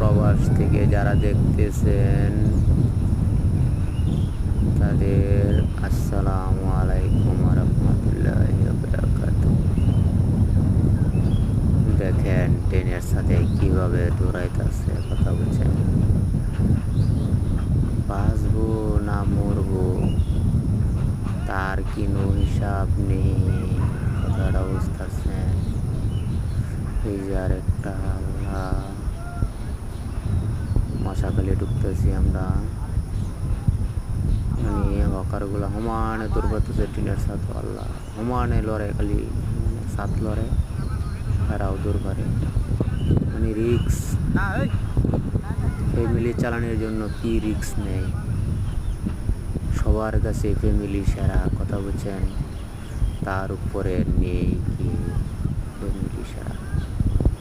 প্রবাস থেকে যারা দেখতেছেন তাদের আসসালামু আলাইকুম রহমতুল্লাহি ওয়া বারাকাতুহু। দেখেন ট্রেনের সাথে কিভাবে দৌড়াইতেছে, কথা বলছেন বাঁচবো না মরবো তার কোনো হিসাব নেই, কথাটা বুঝতেছেন। এই যে আর একটা আল্লাহ, মশাখালী ঢুকতেছি আমরা, মানে হকারগুলো সমানে দৌড়াতেছে ট্রেনের সাথে, আল্লাহ সমানে লড়ে, খালি সাত লড়ে, তারাও দৌড় করে, মানে রিক্স। ফ্যামিলি চালানোর জন্য কি রিক্স নেই, সবার কাছে ফ্যামিলি সেরা, কথা বলছেন। তার উপরে নেই কি ফ্যামিলি সেরা।